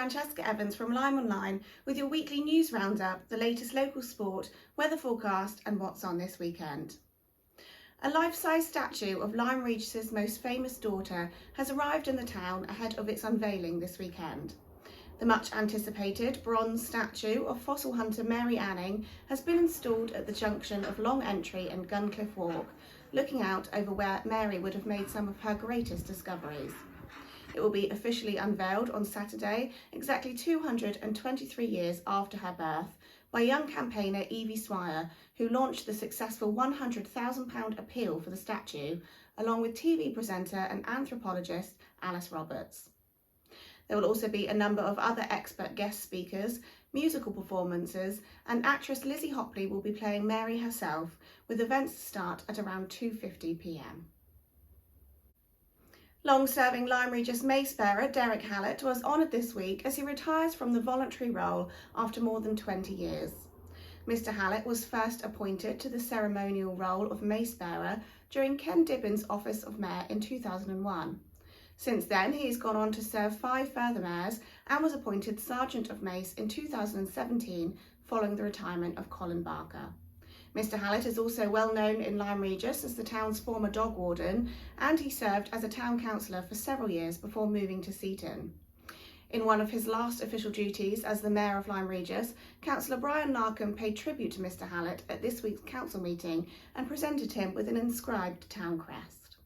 Francesca Evans from LymeOnline with your weekly news roundup, the latest local sport, weather forecast and what's on this weekend. A life-size statue of Lyme Regis's most famous daughter has arrived in the town ahead of its unveiling this weekend. The much-anticipated bronze statue of fossil hunter Mary Anning has been installed at the junction of Long Entry and Guncliffe Walk, looking out over where Mary would have made some of her greatest discoveries. It will be officially unveiled on Saturday, exactly 223 years after her birth, by young campaigner Evie Swire, who launched the successful £100,000 appeal for the statue, along with TV presenter and anthropologist Alice Roberts. There will also be a number of other expert guest speakers, musical performances, and actress Lizzie Hopley will be playing Mary herself, with events to start at around 2:50 p.m. Long-serving Lyme Regis mace bearer Derek Hallett was honoured this week as he retires from the voluntary role after more than 20 years. Mr Hallett was first appointed to the ceremonial role of mace bearer during Ken Dibbin's office of mayor in 2001. Since then, he has gone on to serve 5 further mayors and was appointed Sergeant of Mace in 2017 following the retirement of Colin Barker. Mr Hallett is also well known in Lyme Regis as the town's former dog warden, and he served as a town councillor for several years before moving to Seaton. In one of his last official duties as the Mayor of Lyme Regis, Councillor Brian Larkham paid tribute to Mr Hallett at this week's council meeting and presented him with an inscribed town crest.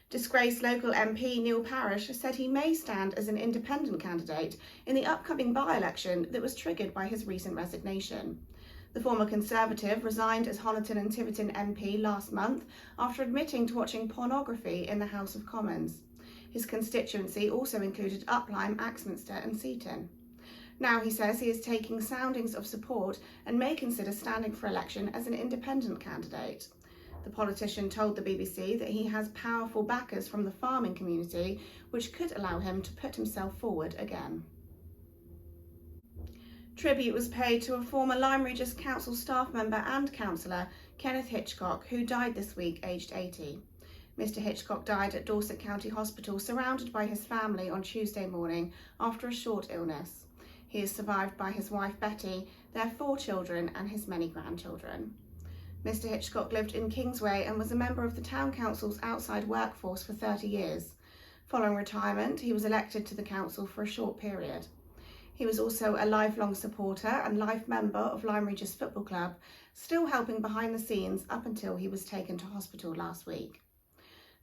Disgraced local MP Neil Parish has said he may stand as an independent candidate in the upcoming by-election that was triggered by his recent resignation. The former Conservative resigned as Honiton and Tiverton MP last month after admitting to watching pornography in the House of Commons. His constituency also included Uplyme, Axminster and Seaton. Now he says he is taking soundings of support and may consider standing for election as an independent candidate. The politician told the BBC that he has powerful backers from the farming community, which could allow him to put himself forward again. Tribute was paid to a former Lyme Regis Council staff member and councillor, Kenneth Hitchcock, who died this week aged 80. Mr Hitchcock died at Dorset County Hospital surrounded by his family on Tuesday morning after a short illness. He is survived by his wife Betty, their 4 children and his many grandchildren. Mr Hitchcock lived in Kingsway and was a member of the Town Council's outside workforce for 30 years. Following retirement, he was elected to the council for a short period. He was also a lifelong supporter and life member of Lyme Regis Football Club, still helping behind the scenes up until he was taken to hospital last week.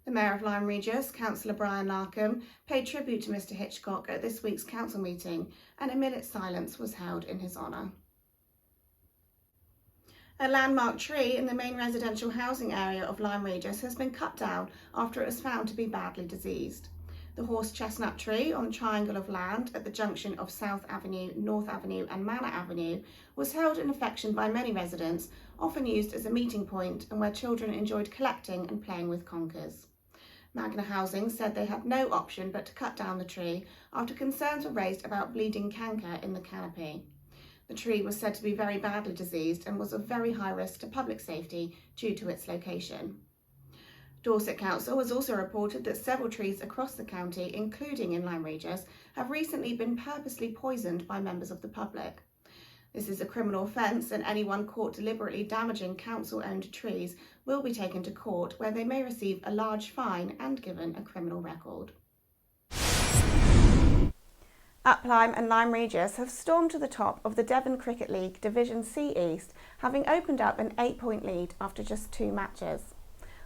The Mayor of Lyme Regis, Councillor Brian Larkham, paid tribute to Mr Hitchcock at this week's council meeting, and a minute's silence was held in his honour. A landmark tree in the main residential housing area of Lyme Regis has been cut down after it was found to be badly diseased. The horse chestnut tree on a triangle of land at the junction of South Avenue, North Avenue and Manor Avenue was held in affection by many residents, often used as a meeting point and where children enjoyed collecting and playing with conkers. Magna Housing said they had no option but to cut down the tree after concerns were raised about bleeding canker in the canopy. The tree was said to be very badly diseased and was of very high risk to public safety due to its location. Dorset Council has also reported that several trees across the county, including in Lyme Regis, have recently been purposely poisoned by members of the public. This is a criminal offence, and anyone caught deliberately damaging council-owned trees will be taken to court, where they may receive a large fine and given a criminal record. Uplyme and Lyme Regis have stormed to the top of the Devon Cricket League Division C East, having opened up an 8-point lead after just 2 matches.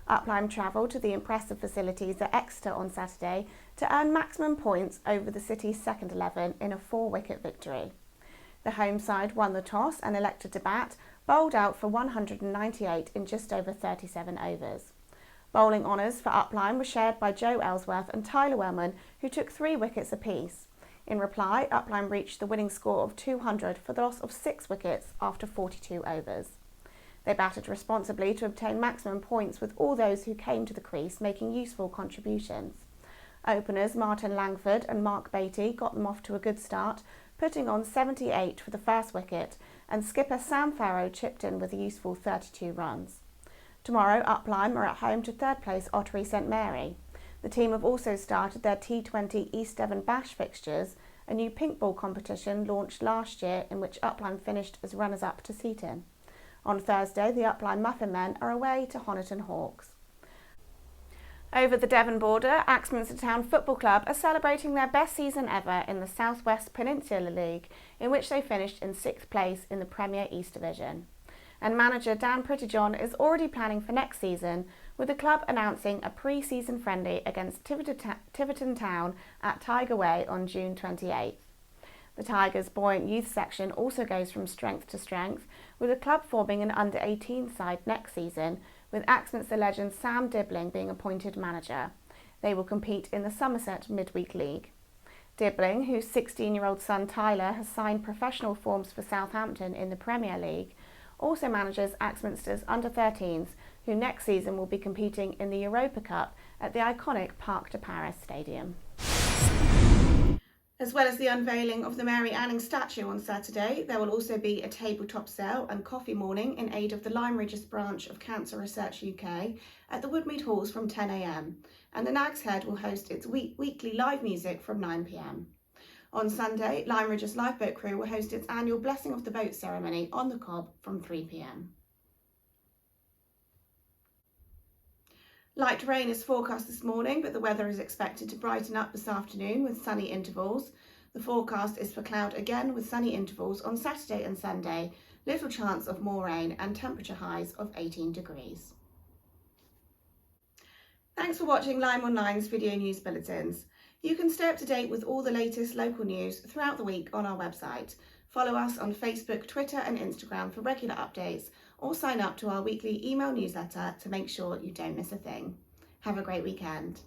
Uplyme travelled to the impressive facilities at Exeter on Saturday to earn maximum points over the city's second 11 in a 4-wicket victory. The home side won the toss and elected to bat, bowled out for 198 in just over 37 overs. Bowling honours for Uplyme were shared by Joe Ellsworth and Tyler Wellman, who took 3 wickets apiece. In reply, Uplyme reached the winning score of 200 for the loss of 6 wickets after 42 overs. They batted responsibly to obtain maximum points, with all those who came to the crease making useful contributions. Openers Martin Langford and Mark Beattie got them off to a good start, putting on 78 for the first wicket, and skipper Sam Farrow chipped in with a useful 32 runs. Tomorrow, Uplyme are at home to third place Ottery St Mary. The team have also started their T20 East Devon Bash fixtures, a new pink ball competition launched last year in which Upline finished as runners-up to Seaton. On Thursday, the Upline Muffin Men are away to Honiton Hawks. Over the Devon border, Axminster Town Football Club are celebrating their best season ever in the South West Peninsula League, in which they finished in 6th place in the Premier East Division. And manager Dan Prettyjohn is already planning for next season, with the club announcing a pre-season friendly against Tiverton Town at Tiger Way on June 28th. The Tigers' buoyant youth section also goes from strength to strength, with the club forming an under-18 side next season, with Axminster legend Sam Dibbling being appointed manager. They will compete in the Somerset Midweek League. Dibbling, whose 16-year-old son Tyler has signed professional forms for Southampton in the Premier League, also manages Axminster's under-13s, who next season will be competing in the Europa Cup at the iconic Parc de Paris Stadium. As well as the unveiling of the Mary Anning statue on Saturday, there will also be a tabletop sale and coffee morning in aid of the Lyme Regis branch of Cancer Research UK at the Woodmead Halls from 10 a.m, and the Nag's Head will host its weekly live music from 9 p.m. On Sunday, Lyme Regis Lifeboat Crew will host its annual Blessing of the Boat ceremony on the Cobb from 3 p.m. Light rain is forecast this morning, but the weather is expected to brighten up this afternoon with sunny intervals. The forecast is for cloud again with sunny intervals on Saturday and Sunday, little chance of more rain and temperature highs of 18 degrees. Thanks for watching LymeOnline's video news bulletins. You can stay up to date with all the latest local news throughout the week on our website. Follow us on Facebook, Twitter and Instagram for regular updates, or sign up to our weekly email newsletter to make sure you don't miss a thing. Have a great weekend.